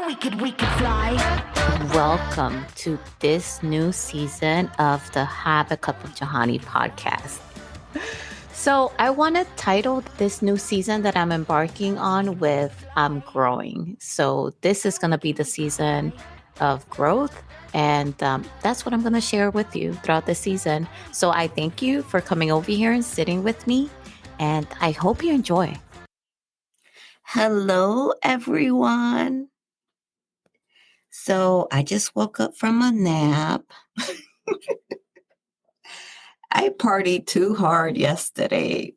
we could fly. Welcome to this new season of the Have a Cup of Jahani podcast. So I want to title this new season that I'm embarking on with I'm growing. So this is going to be the season of growth. And that's what I'm going to share with you throughout the season. So I thank you for coming over here and sitting with me. And I hope you enjoy. Hello, everyone. So I just woke up from a nap. I partied too hard yesterday.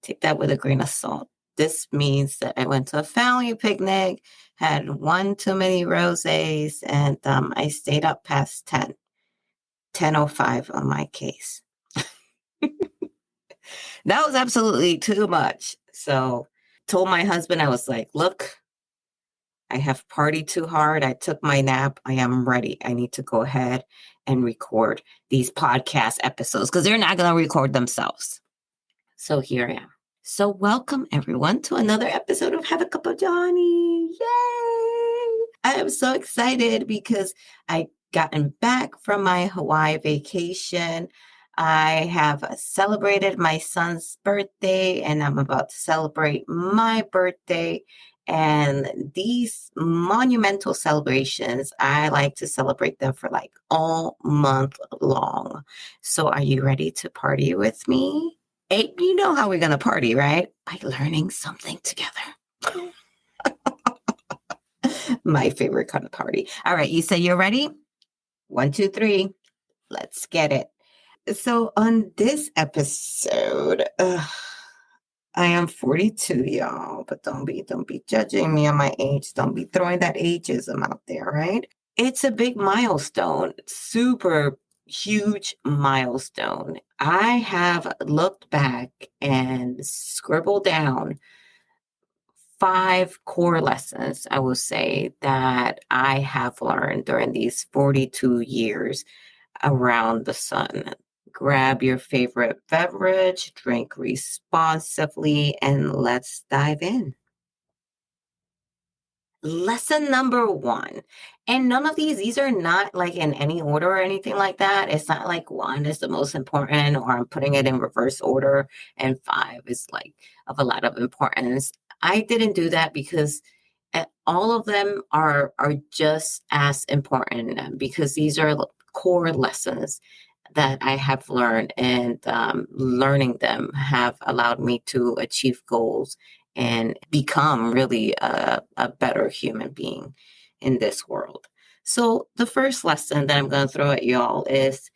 Take that with a grain of salt. This means that I went to a family picnic, had one too many rosés, and I stayed up past 10:05 on my case. That was absolutely too much. So told my husband, I was like, look, I have partied too hard. I took my nap. I am ready. I need to go ahead and record these podcast episodes because they're not going to record themselves. So here I am. So welcome everyone to another episode of Have a Cup of Johnny. Yay! I am so excited because I gotten back from my Hawaii vacation. I have celebrated my son's birthday and I'm about to celebrate my birthday. And these monumental celebrations, I like to celebrate them for like all month long. So are you ready to party with me? Hey, you know how we're going to party, right? By learning something together. My favorite kind of party. All right, you say you're ready? 1, 2, 3. Let's get it. So on this episode, I am 42, y'all, but don't be judging me on my age. Don't be throwing that ageism out there, right? It's a big milestone, super huge milestone. I have looked back and scribbled down 5 core lessons, I will say, that I have learned during these 42 years around the sun. Grab your favorite beverage, drink responsibly, and let's dive in. Lesson number 1. And none of these are not like in any order or anything like that. It's not like 1 is the most important or I'm putting it in reverse order and 5 is like of a lot of importance. I didn't do that because all of them are just as important because these are core lessons that I have learned, and learning them have allowed me to achieve goals and become really a better human being in this world. So the first lesson that I'm going to throw at y'all is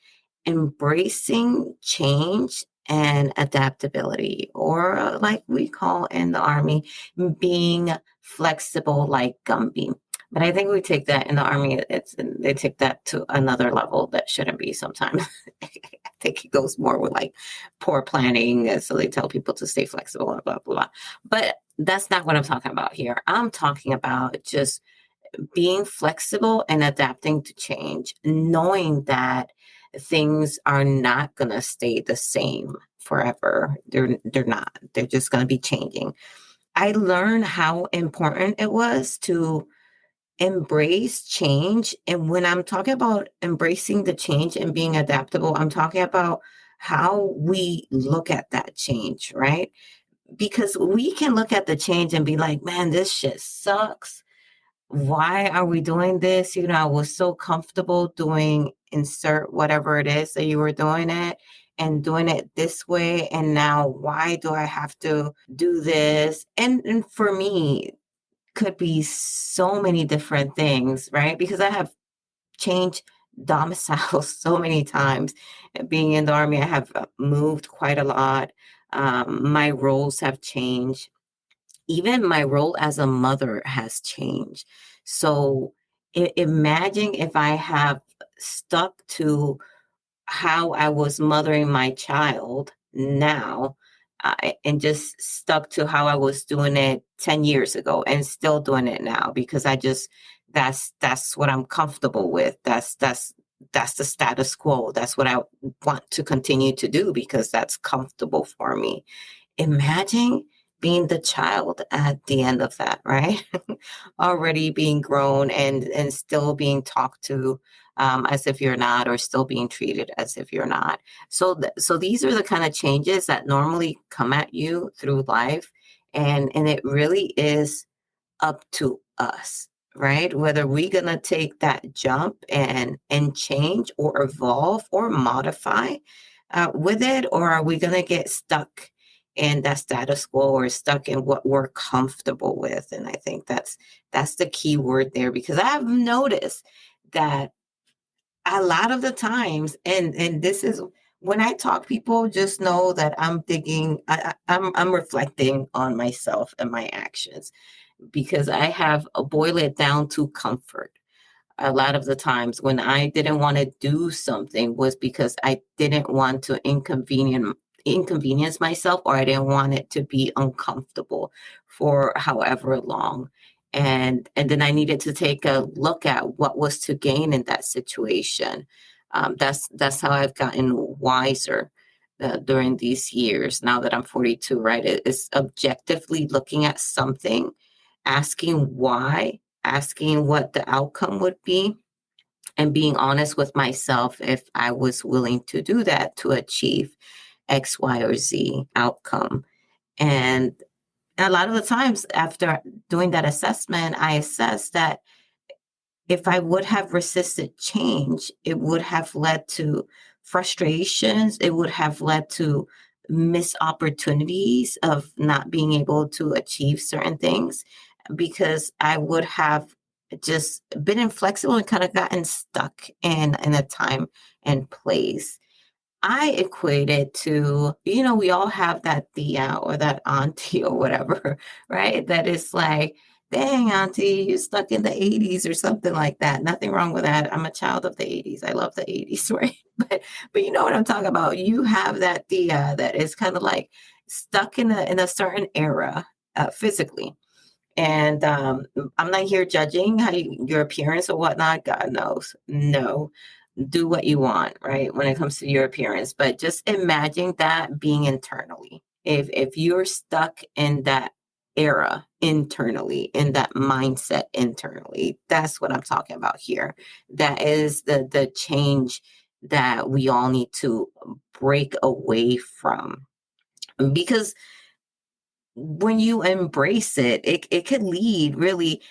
embracing change and adaptability, or like we call in the Army, being flexible like Gumby. But I think we take that in the Army, they take that to another level that shouldn't be sometimes. I think it goes more with like poor planning. And so they tell people to stay flexible and blah, blah, blah. But that's not what I'm talking about here. I'm talking about just being flexible and adapting to change, knowing that things are not going to stay the same forever. They're not. They're just going to be changing. I learned how important it was to embrace change. And when I'm talking about embracing the change and being adaptable, I'm talking about how we look at that change, right? Because we can look at the change and be like, man, this shit sucks. Why are we doing this? You know, I was so comfortable doing insert whatever it is that you were doing it and doing it this way. And now why do I have to do this? And for me, could be so many different things, right? Because I have changed domiciles so many times. Being in the Army, I have moved quite a lot. My roles have changed. Even my role as a mother has changed. So imagine if I have stuck to how I was mothering my child now, and just stuck to how I was doing it 10 years ago and still doing it now because that's what I'm comfortable with. That's the status quo. That's what I want to continue to do because that's comfortable for me. Imagine being the child at the end of that, right? Already being grown and still being talked to as if you're not, or still being treated as if you're not. So these are the kind of changes that normally come at you through life, and it really is up to us, right? Whether we're gonna take that jump and change or evolve or modify with it, or are we gonna get stuck in that status quo or stuck in what we're comfortable with? And I think that's the key word there, because I've noticed that a lot of the times, and this is when I talk, people just know that I'm digging, I'm reflecting on myself and my actions, because I have boiled it down to comfort. A lot of the times when I didn't want to do something was because I didn't want to inconvenience myself, or I didn't want it to be uncomfortable for however long. And then I needed to take a look at what was to gain in that situation. That's how I've gotten wiser during these years. Now that I'm 42, right? It's objectively looking at something, asking why, asking what the outcome would be, and being honest with myself if I was willing to do that to achieve X, Y, or Z outcome. And a lot of the times after doing that assessment, I assessed that if I would have resisted change, it would have led to frustrations. It would have led to missed opportunities of not being able to achieve certain things, because I would have just been inflexible and kind of gotten stuck in a time and place. I equate it to, we all have that tia or that auntie or whatever, right? That is like, dang, auntie, you stuck in the 80s or something like that. Nothing wrong with that. I'm a child of the 80s. I love the 80s, right? But you know what I'm talking about. You have that tia that is kind of like stuck in a certain era physically. And I'm not here judging your appearance or whatnot. God knows. No, do what you want, right? When it comes to your appearance, but just imagine that being internally. If you're stuck in that era internally, in that mindset internally, that's what I'm talking about here. That is the change that we all need to break away from, because when you embrace it could lead really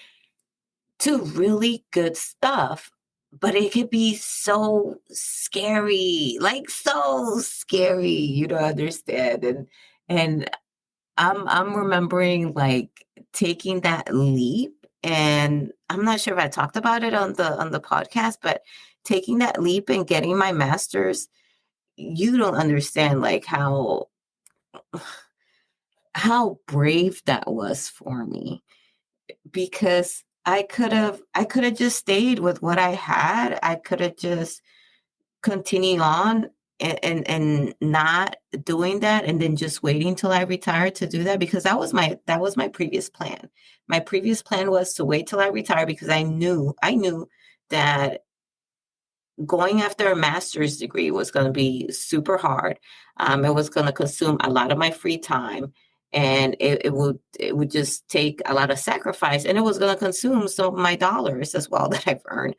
to really good stuff, but it could be so scary, like so scary. You don't understand. And I'm remembering like taking that leap, and I'm not sure if I talked about it on the podcast, but taking that leap and getting my master's, you don't understand like how brave that was for me, because I could have just stayed with what I had. I could have just continued on and not doing that, and then just waiting till I retired to do that, because that was my previous plan. My previous plan was to wait till I retire, because I knew that going after a master's degree was going to be super hard. It was going to consume a lot of my free time, and it would just take a lot of sacrifice, and it was going to consume some of my dollars as well that I've earned.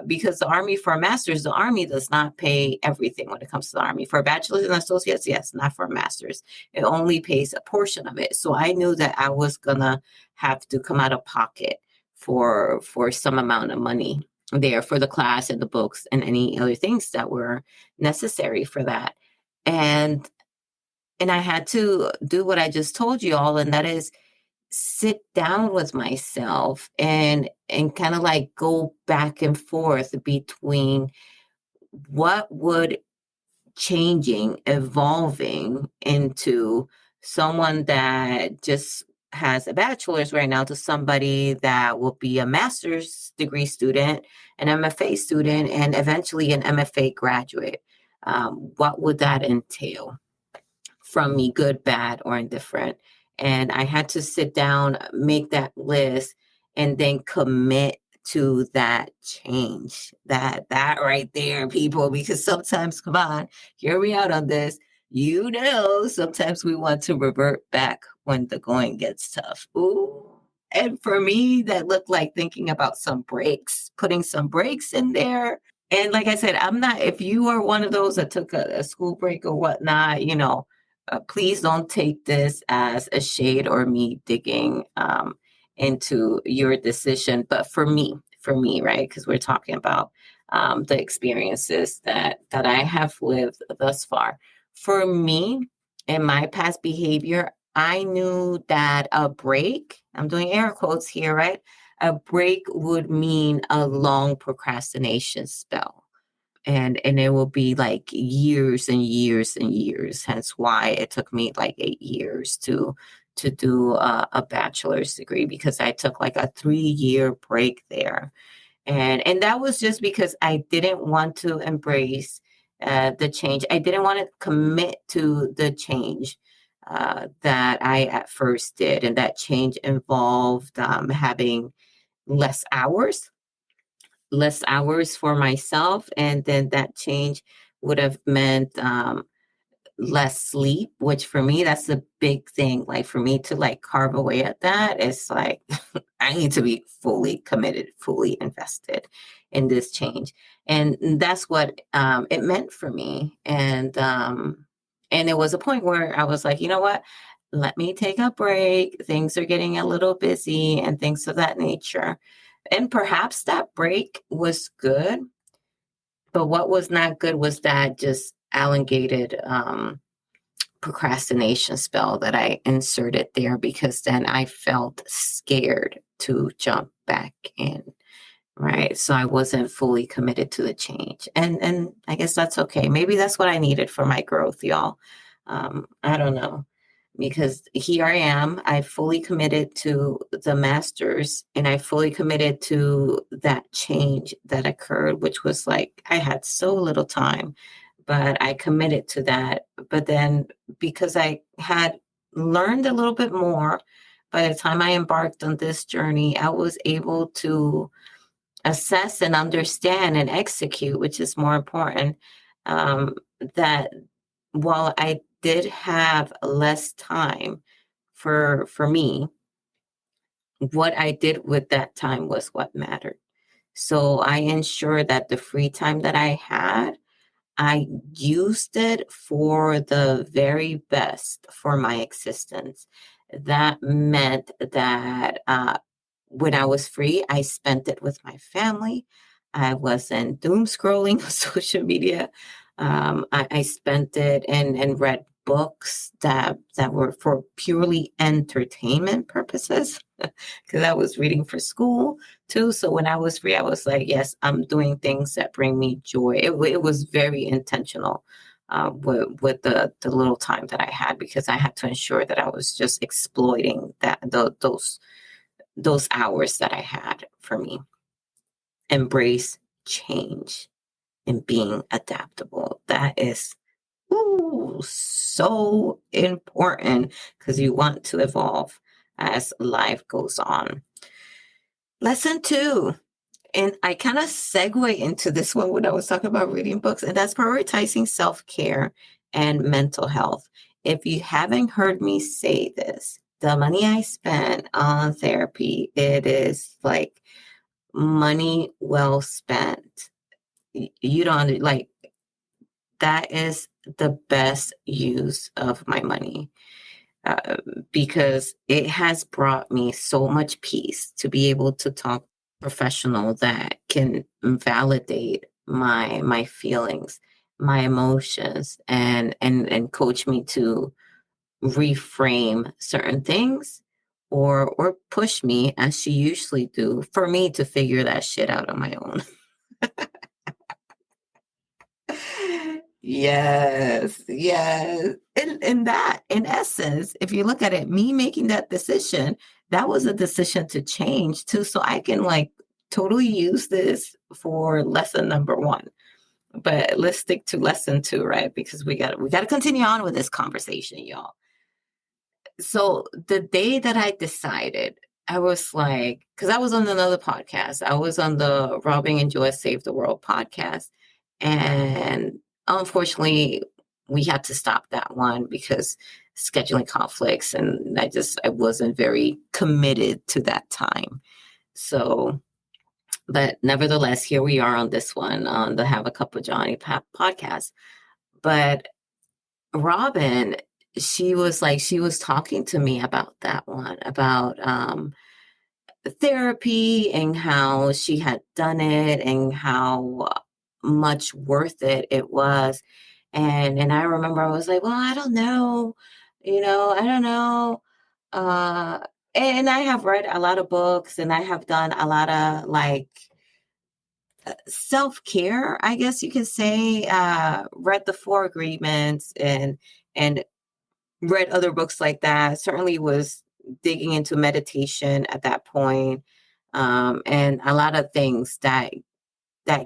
Because the Army does not pay everything when it comes to the Army. For a bachelor's and associates, yes, not for a master's. It only pays a portion of it. So I knew that I was going to have to come out of pocket for some amount of money there for the class and the books and any other things that were necessary for that. And I had to do what I just told you all, and that is sit down with myself and kind of like go back and forth between what would evolving into someone that just has a bachelor's right now to somebody that will be a master's degree student, an MFA student, and eventually an MFA graduate. What would that entail from me, good, bad, or indifferent? And I had to sit down, make that list, and then commit to that change. That right there, people, because sometimes, come on, hear me out on this. sometimes we want to revert back when the going gets tough. Ooh. And for me, that looked like thinking about some breaks, putting some breaks in there. And like I said, I'm not, if you are one of those that took a school break or whatnot, please don't take this as a shade or me digging into your decision. But for me, right? Because we're talking about the experiences that I have lived thus far. For me, in my past behavior, I knew that a break, I'm doing air quotes here, right? A break would mean a long procrastination spell. And it will be like years and years and years. Hence why it took me like 8 years to do a bachelor's degree, because I took like a 3-year break there. And that was just because I didn't want to embrace the change. I didn't want to commit to the change that I at first did. And that change involved having less hours, less hours for myself. And then that change would have meant less sleep, which for me, that's a big thing. Like for me to like carve away at that, it's like I need to be fully committed, fully invested in this change. And that's what it meant for me. And it was a point where I was like, you know what? Let me take a break. Things are getting a little busy and things of that nature. And perhaps that break was good, but what was not good was that just elongated procrastination spell that I inserted there, because then I felt scared to jump back in. Right. So I wasn't fully committed to the change. And I guess that's okay. Maybe that's what I needed for my growth, y'all. I don't know. Because here I am. I fully committed to the masters, and I fully committed to that change that occurred, which was like I had so little time, but I committed to that. But then because I had learned a little bit more, by the time I embarked on this journey, I was able to assess and understand and execute, which is more important, that while I did have less time for me, what I did with that time was what mattered. So I ensured that the free time that I had, I used it for the very best for my existence. That meant that when I was free, I spent it with my family. I wasn't doom scrolling on social media. I spent it and read books that were for purely entertainment purposes, because I was reading for school too. So when I was free, I was like, yes, I'm doing things that bring me joy. It was very intentional with the little time that I had, because I had to ensure that I was just exploiting those hours that I had for me. Embrace change and being adaptable. That is so important, because you want to evolve as life goes on. Lesson 2, and I kind of segue into this one when I was talking about reading books, and that's prioritizing self-care and mental health. If you haven't heard me say this, the money I spent on therapy, it is like money well spent. You don't like, that is the best use of my money, uh, because it has brought me so much peace to be able to talk to a professional that can validate my feelings, my emotions, and coach me to reframe certain things, or push me, as she usually do, for me to figure that shit out on my own. Yes, yes. And that, in essence, if you look at it, me making that decision, that was a decision to change too. So I can like totally use this for lesson number 1. But let's stick to lesson 2, right? Because we got to continue on with this conversation, y'all. So the day that I decided, I was like, because I was on another podcast. I was on the Robbing and Joy Save the World podcast. And unfortunately, we had to stop that one because scheduling conflicts, and I wasn't very committed to that time. So, but nevertheless, here we are on this one, on the Have a Cup of Johnny podcast. But Robin, she was talking to me about that one, about therapy, and how she had done it and how much worth it was. And I remember I was like, well, I don't know, I don't know. Uh, and I have read a lot of books, and I have done a lot of like self-care, I guess you could say, read the Four Agreements, and read other books like that. Certainly was digging into meditation at that point, and a lot of things that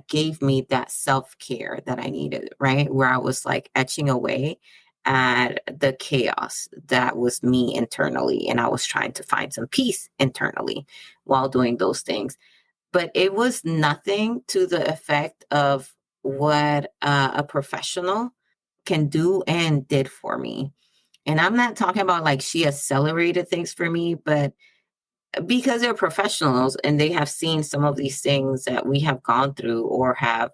gave me that self-care that I needed, right? Where I was like etching away at the chaos that was me internally, and I was trying to find some peace internally while doing those things. But it was nothing to the effect of what a professional can do and did for me. And I'm not talking about like she accelerated things for me, but because they're professionals and they have seen some of these things that we have gone through, or have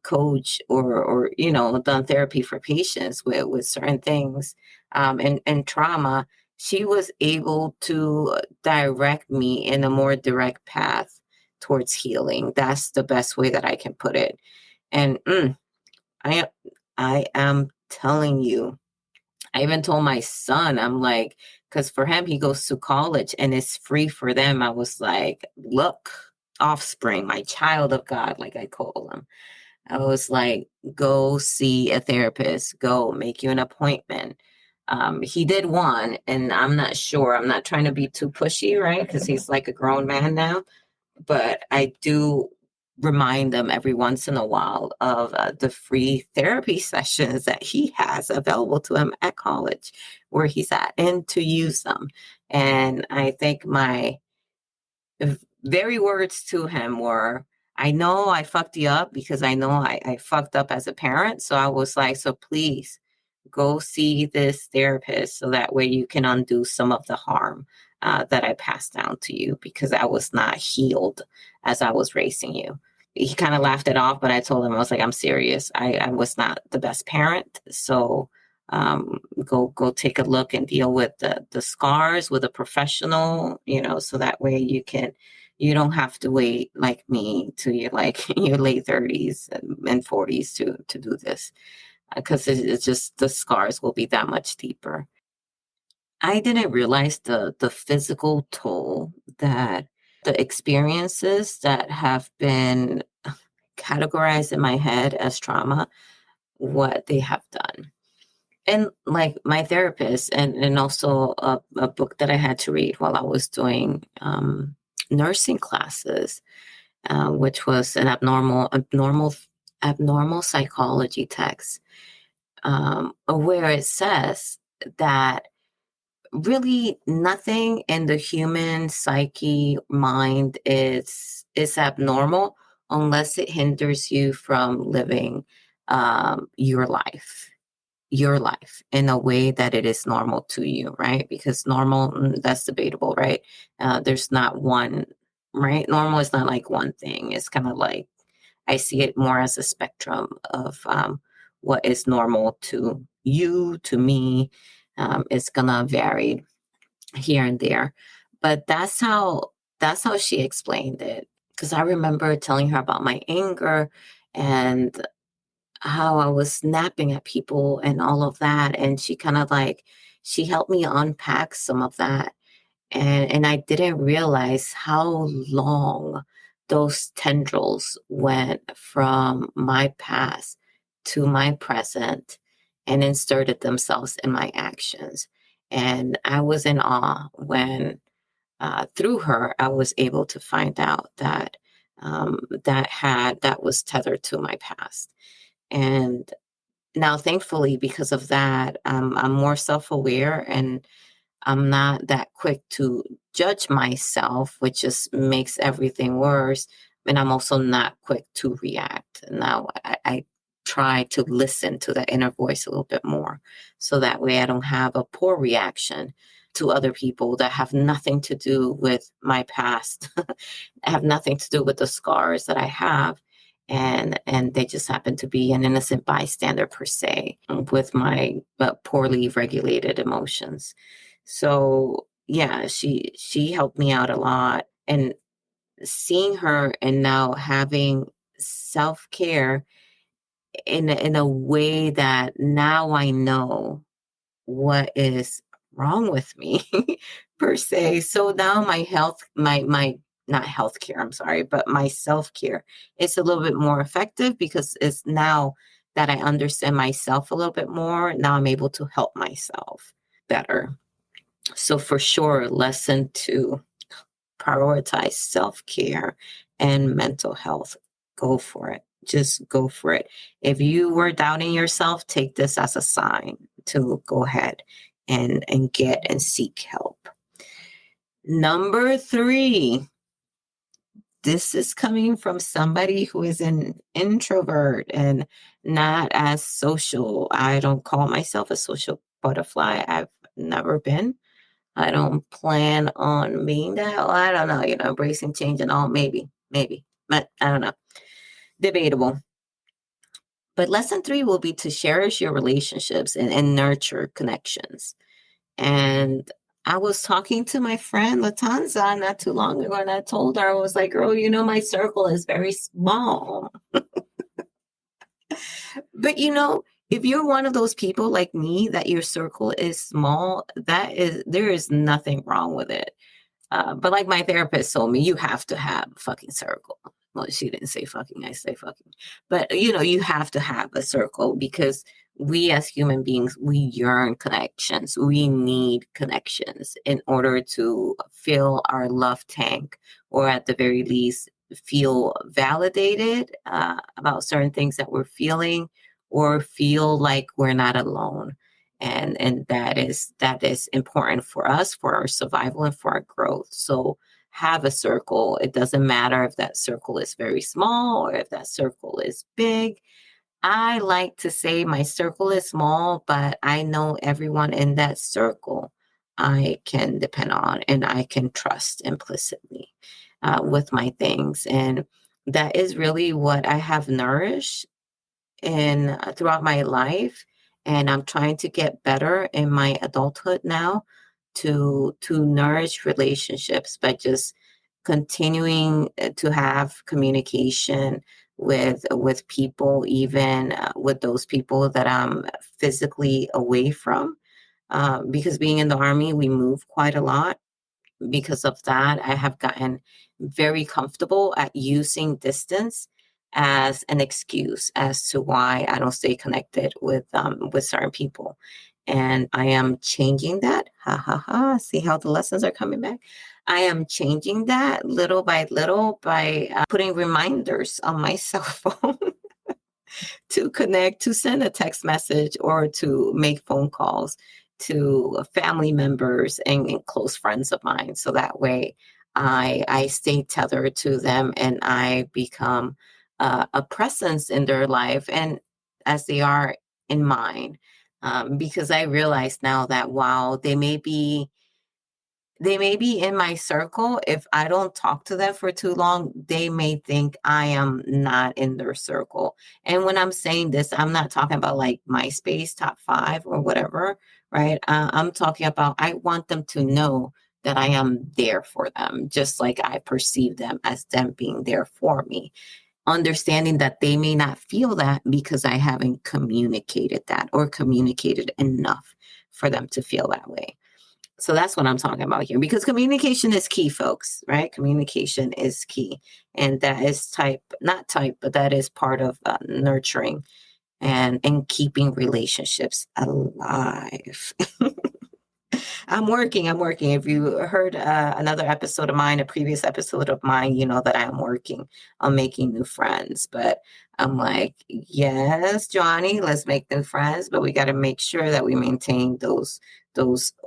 coach, or done therapy for patients with certain things, and trauma, she was able to direct me in a more direct path towards healing. That's the best way that I can put it. And I I am telling you, I even told my son, I'm like, because for him, he goes to college and it's free for them. I was like, look, offspring, my child of God, like I call him. I was like, go see a therapist, go make you an appointment. He did one, and I'm not sure. I'm not trying to be too pushy, right? Because he's like a grown man now. But I do remind them every once in a while of the free therapy sessions that he has available to him at college where he's at, and to use them. And I think my very words to him were, I know I fucked you up, because I know I fucked up as a parent. So I was like, so please go see this therapist so that way you can undo some of the harm that I passed down to you, because I was not healed as I was raising you. He kind of laughed it off, but I told him, I was like, I'm serious. I was not the best parent. So go take a look and deal with the scars with a professional, so that way you don't have to wait like me to your like your late 30s and 40s to do this, because it's just the scars will be that much deeper. I didn't realize the physical toll that the experiences that have been categorized in my head as trauma, what they have done. And like my therapist, and also a book that I had to read while I was doing nursing classes, which was an abnormal psychology text, where it says that really nothing in the human psyche mind is abnormal unless it hinders you from living your life in a way that it is normal to you, right? Because normal, that's debatable, right? There's not one, right? Normal is not like one thing. It's kind of like, I see it more as a spectrum of what is normal to you, to me. It's gonna vary here and there, but that's how she explained it. Because I remember telling her about my anger and how I was snapping at people and all of that, and she kind of like she helped me unpack some of that, and I didn't realize how long those tendrils went from my past to my present and inserted themselves in my actions. And I was in awe when, through her, I was able to find out that that was tethered to my past. And now, thankfully, because of that, I'm more self-aware, and I'm not that quick to judge myself, which just makes everything worse. And I'm also not quick to react. Now, I try to listen to that inner voice a little bit more. So that way I don't have a poor reaction to other people that have nothing to do with my past, have nothing to do with the scars that I have. And they just happen to be an innocent bystander per se with my poorly regulated emotions. So yeah, she helped me out a lot. And seeing her and now having self-care in a way that now I know what is wrong with me per se. So now my health, my not healthcare, I'm sorry, but my self-care is a little bit more effective because it's now that I understand myself a little bit more. Now I'm able to help myself better. So for sure, lesson 2, prioritize self-care and mental health. Go for it. Just go for it. If you were doubting yourself, take this as a sign to go ahead and get and seek help. Number 3, this is coming from somebody who is an introvert and not as social. I don't call myself a social butterfly. I've never been. I don't plan on being that. Well, I don't know, embracing change and all, maybe, but I don't know. Debatable. But lesson 3 will be to cherish your relationships and nurture connections. And I was talking to my friend Latanza not too long ago, and I told her, I was like, girl, my circle is very small. But if you're one of those people like me, that your circle is small, there is nothing wrong with it. But like my therapist told me, you have to have a fucking circle. Well, she didn't say fucking, I say fucking. But, you have to have a circle because we as human beings, we yearn connections. We need connections in order to fill our love tank, or at the very least, feel validated about certain things that we're feeling, or feel like we're not alone. And that is important for us, for our survival and for our growth. So have a circle. It doesn't matter if that circle is very small or if that circle is big. I like to say my circle is small, but I know everyone in that circle I can depend on and I can trust implicitly with my things. And that is really what I have nourished in throughout my life, and I'm trying to get better in my adulthood now to nourish relationships by just continuing to have communication with people, even with those people that I'm physically away from, because being in the army, we move quite a lot. Because of that, I have gotten very comfortable at using distance as an excuse as to why I don't stay connected with certain people. And I am changing that. Ha ha ha. See how the lessons are coming back? I am changing that little by little by putting reminders on my cell phone to connect, to send a text message, or to make phone calls to family members and close friends of mine. So that way I stay tethered to them and I become a presence in their life, and as they are in mine. Because I realize now that while they may be in my circle, if I don't talk to them for too long, they may think I am not in their circle. And when I'm saying this, I'm not talking about like MySpace top 5 or whatever, right? I'm talking about, I want them to know that I am there for them, just like I perceive them as them being there for me. Understanding that they may not feel that because I haven't communicated that or communicated enough for them to feel that way. So that's what I'm talking about here, because communication is key, folks, right? Communication is key. And that is not type, but that is part of nurturing and keeping relationships alive. I'm working. If you heard another episode of mine, a previous episode of mine, you know that I'm working on making new friends. But I'm like, yes, Johnny, let's make new friends, but we got to make sure that we maintain those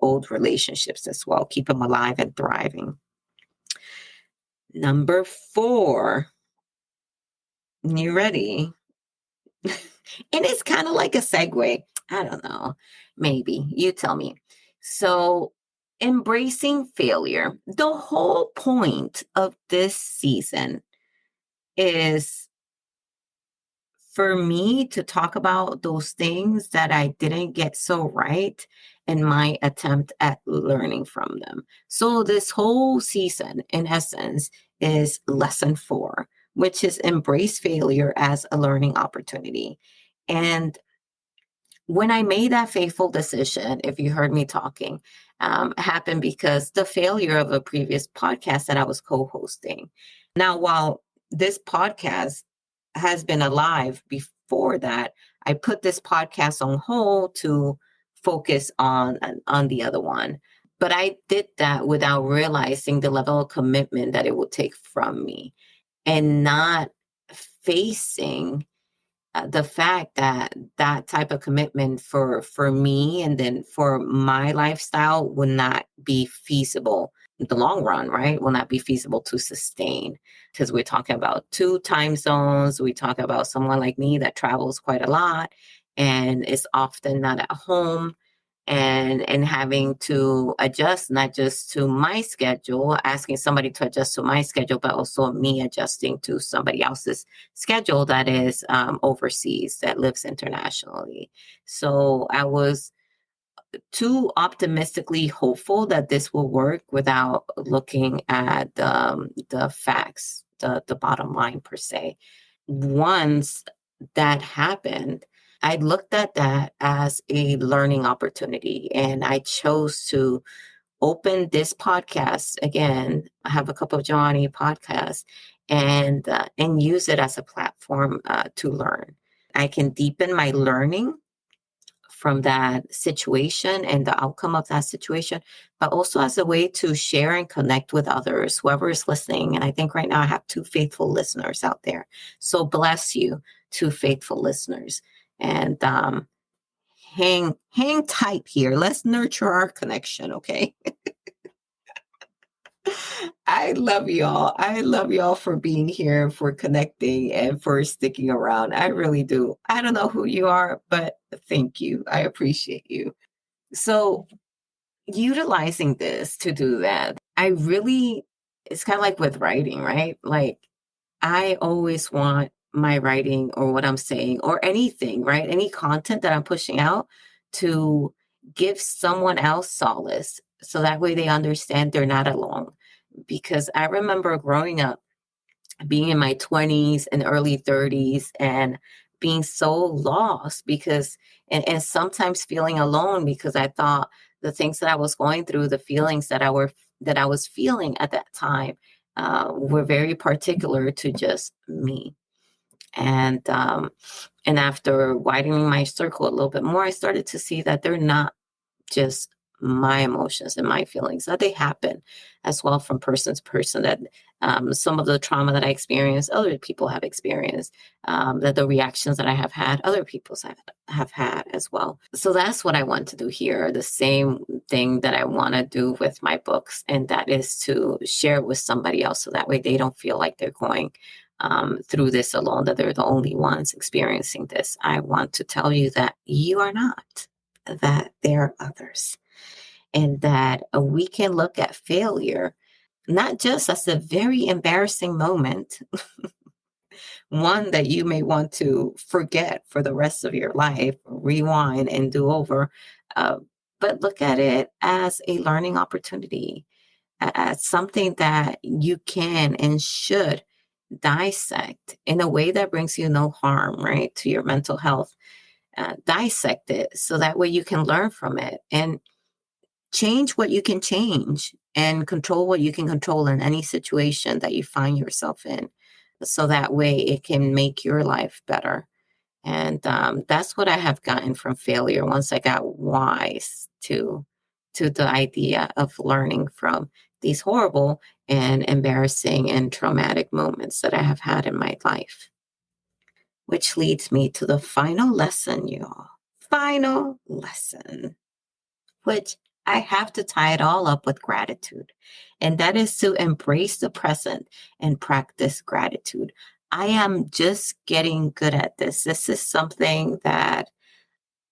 old relationships as well. Keep them alive and thriving. Number 4, you ready? And it's kind of like a segue. I don't know. Maybe you tell me. So, embracing failure. The whole point of this season is for me to talk about those things that I didn't get so right and my attempt at learning from them. So, this whole season, in essence, is lesson 4, which is embrace failure as a learning opportunity. And when I made that fateful decision, if you heard me talking, happened because the failure of a previous podcast that I was co hosting. Now, while this podcast has been alive before that, I put this podcast on hold to focus on the other one. But I did that without realizing the level of commitment that it would take from me and not facing the fact that that type of commitment for me and then for my lifestyle would not be feasible in the long run, right? Will not be feasible to sustain because we're talking about 2 time zones. We talk about someone like me that travels quite a lot and is often not at home and having to adjust not just to my schedule, asking somebody to adjust to my schedule, but also me adjusting to somebody else's schedule that is overseas, that lives internationally. So I was too optimistically hopeful that this will work without looking at the facts, the bottom line per se. Once that happened, I looked at that as a learning opportunity and I chose to open this podcast again. I have a Cup of Johnny podcast and use it as a platform to learn. I can deepen my learning from that situation and the outcome of that situation, but also as a way to share and connect with others, whoever is listening. And I think right now I have 2 faithful listeners out there. So bless you, 2 faithful listeners. And hang tight here. Let's nurture our connection, okay? I love y'all. I love y'all for being here, for connecting, and for sticking around. I really do. I don't know who you are, but thank you. I appreciate you. So, utilizing this to do that, I really, it's kind of like with writing, right? Like, I always want my writing or what I'm saying or anything, right? Any content that I'm pushing out to give someone else solace. So that way they understand they're not alone. Because I remember growing up, being in my 20s and early 30s and being so lost because and sometimes feeling alone because I thought the things that I was going through, the feelings that I was feeling at that time were very particular to just me. And after widening my circle a little bit more, I started to see that they're not just my emotions and my feelings, that they happen as well from person to person, that some of the trauma that I experienced, other people have experienced, that the reactions that I have had, other people have had as well. So that's what I want to do here. The same thing that I want to do with my books, and that is to share with somebody else so that way they don't feel like they're going through this alone, that they're the only ones experiencing this. I want to tell you that you are not, that there are others, and that we can look at failure not just as a very embarrassing moment, one that you may want to forget for the rest of your life, rewind and do over, uh, but look at it as a learning opportunity, as something that you can and should dissect in a way that brings you no harm, right, to your mental health. Dissect it so that way you can learn from it and change what you can change and control what you can control in any situation that you find yourself in. So that way it can make your life better. And that's what I have gotten from failure once I got wise to the idea of learning from these horrible and embarrassing and traumatic moments that I have had in my life. Which leads me to the final lesson, y'all. Final lesson, which I have to tie it all up with gratitude. And that is to embrace the present and practice gratitude. I am just getting good at this. This is something that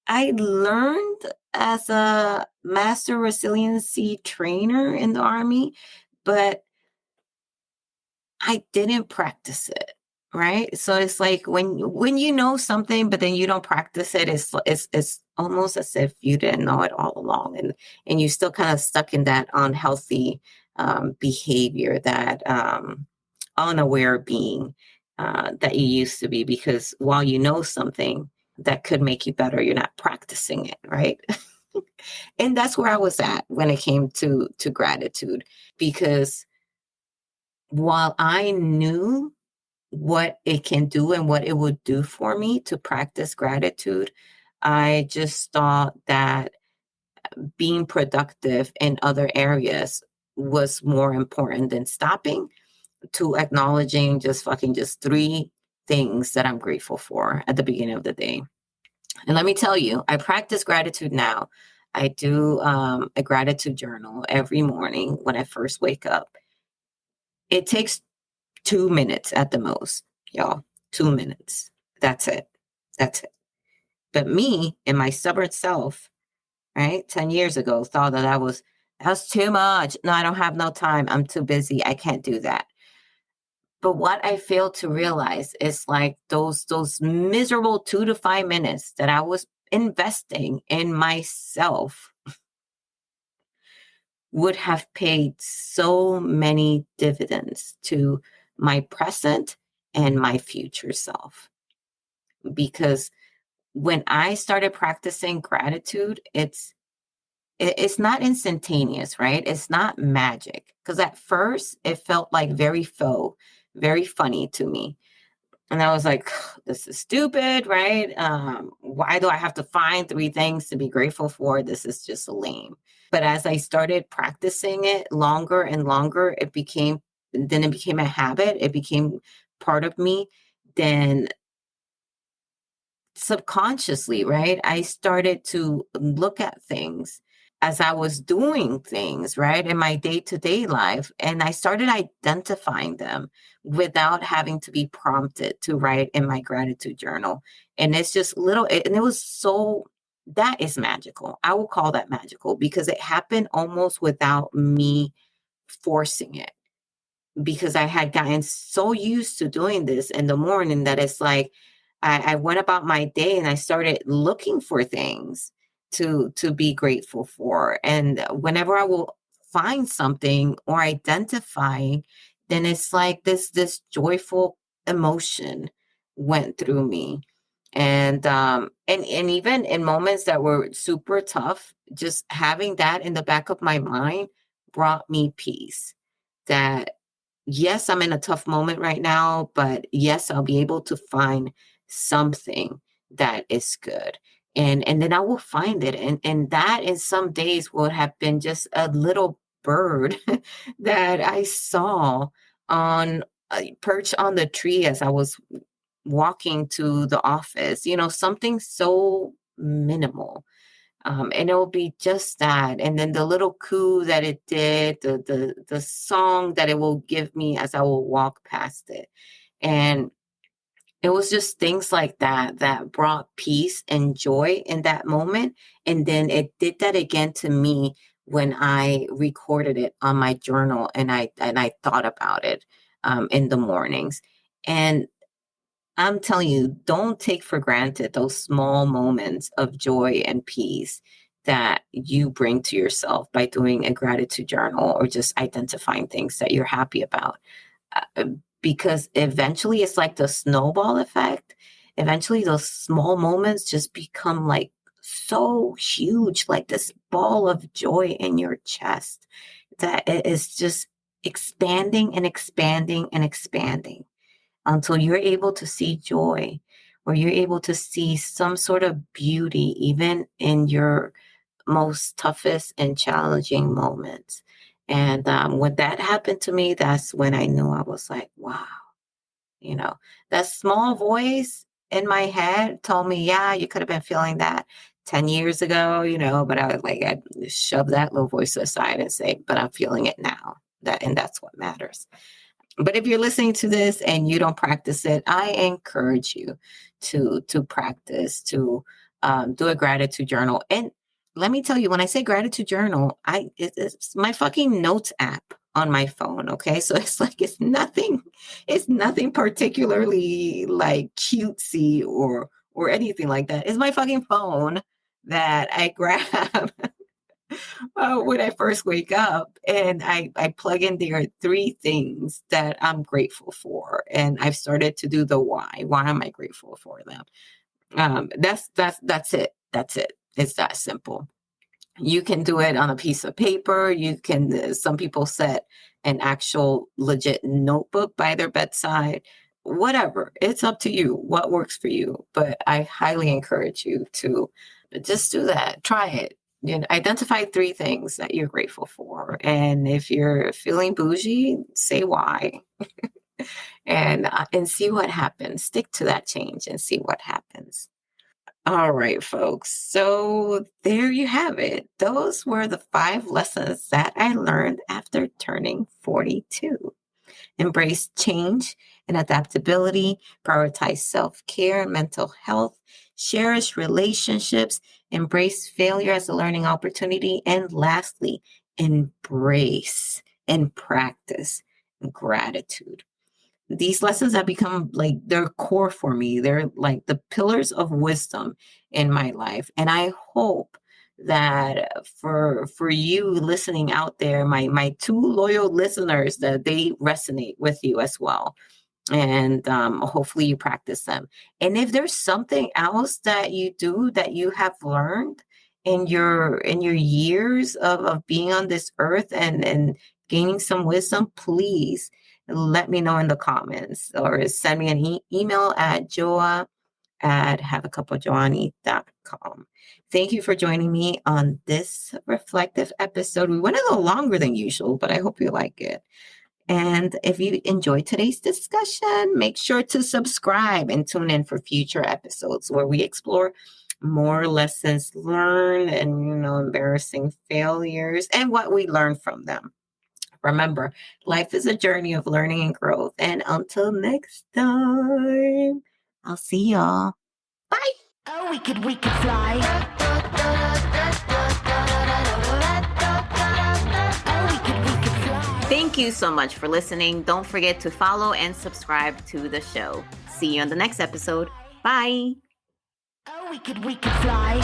I learned as a master resiliency trainer in the Army, but I didn't practice it, right? So it's like when you know something, but then you don't practice it, it's almost as if you didn't know it all along, and you're still kind of stuck in that unhealthy behavior, that unaware being that you used to be. Because while you know something that could make you better, you're not practicing it, right? And that's where I was at when it came to gratitude, because while I knew what it can do and what it would do for me to practice gratitude, I just thought that being productive in other areas was more important than stopping to acknowledging just three things that I'm grateful for at the beginning of the day. And let me tell you, I practice gratitude now. I do a gratitude journal every morning when I first wake up. It takes 2 minutes at the most, y'all. 2 minutes. That's it. That's it. But me and my stubborn self, right, 10 years ago, thought that's too much. No, I don't have no time. I'm too busy. I can't do that. But what I failed to realize is like those miserable 2 to 5 minutes that I was investing in myself would have paid so many dividends to my present and my future self. Because when I started practicing gratitude, it's not instantaneous, right? It's not magic. Because at first it felt like very faux, very funny to me. And I was like, this is stupid, right? Why do I have to find three things to be grateful for? This is just lame. But as I started practicing it longer and longer, then it became a habit. It became part of me. Then subconsciously, right? I started to look at things as I was doing things, right, in my day to day life. And I started identifying them without having to be prompted to write in my gratitude journal. And it's just and it was that is magical. I will call that magical because it happened almost without me forcing it, because I had gotten so used to doing this in the morning that it's like I went about my day and I started looking for things to be grateful for. And whenever I will find something or identifying, then it's like this joyful emotion went through me. And even in moments that were super tough, just having that in the back of my mind brought me peace. That yes, I'm in a tough moment right now, but yes, I'll be able to find something that is good. And then I will find it. And that in some days would have been just a little bird that I saw on perch on the tree as I was walking to the office, something so minimal. And it'll be just that. And then the little coo that it did, the song that it will give me as I will walk past it. And it was just things like that that brought peace and joy in that moment. And then it did that again to me when I recorded it on my journal and I thought about it in the mornings. And I'm telling you, don't take for granted those small moments of joy and peace that you bring to yourself by doing a gratitude journal or just identifying things that you're happy about. Uh, because eventually it's like the snowball effect. Eventually, those small moments just become like so huge, like this ball of joy in your chest that it is just expanding and expanding and expanding until you're able to see joy, or you're able to see some sort of beauty even in your most toughest and challenging moments. And when that happened to me, that's when I knew. I was like, wow, you know, that small voice in my head told me, yeah, you could have been feeling that 10 years ago, but I was like, I shove that little voice aside and say, but I'm feeling it now. And that's what matters. But if you're listening to this and you don't practice it, I encourage you to practice, to do a gratitude journal. And let me tell you, when I say gratitude journal, it's my fucking notes app on my phone. Okay, so it's like it's nothing particularly like cutesy or anything like that. It's my fucking phone that I grab when I first wake up, and I plug in there 3 things that I'm grateful for. And I've started to do the why. Why am I grateful for them? That's it. That's it. It's that simple. You can do it on a piece of paper. You can, some people set an actual legit notebook by their bedside. Whatever. It's up to you what works for you. But I highly encourage you to just do that. Try it. Identify 3 things that you're grateful for. And if you're feeling bougie, say why. and see what happens. Stick to that change and see what happens. All right, folks. So there you have it. Those were the 5 lessons that I learned after turning 42. Embrace change and adaptability, prioritize self-care and mental health, cherish relationships, embrace failure as a learning opportunity, and lastly, embrace and practice gratitude. These lessons have become like they're core for me. They're like the pillars of wisdom in my life. And I hope that for you listening out there, my 2 loyal listeners, that they resonate with you as well. And hopefully you practice them. And if there's something else that you do that you have learned in your years of being on this earth and gaining some wisdom, please let me know in the comments, or send me an email at joa@haveacupofjoanny.com. Thank you for joining me on this reflective episode. We went a little longer than usual, but I hope you like it. And if you enjoyed today's discussion, make sure to subscribe and tune in for future episodes where we explore more lessons learned and, embarrassing failures and what we learned from them. Remember, life is a journey of learning and growth. And until next time, I'll see y'all. Bye. Oh, we could fly. Thank you so much for listening. Don't forget to follow and subscribe to the show. See you on the next episode. Bye. Oh, we could fly.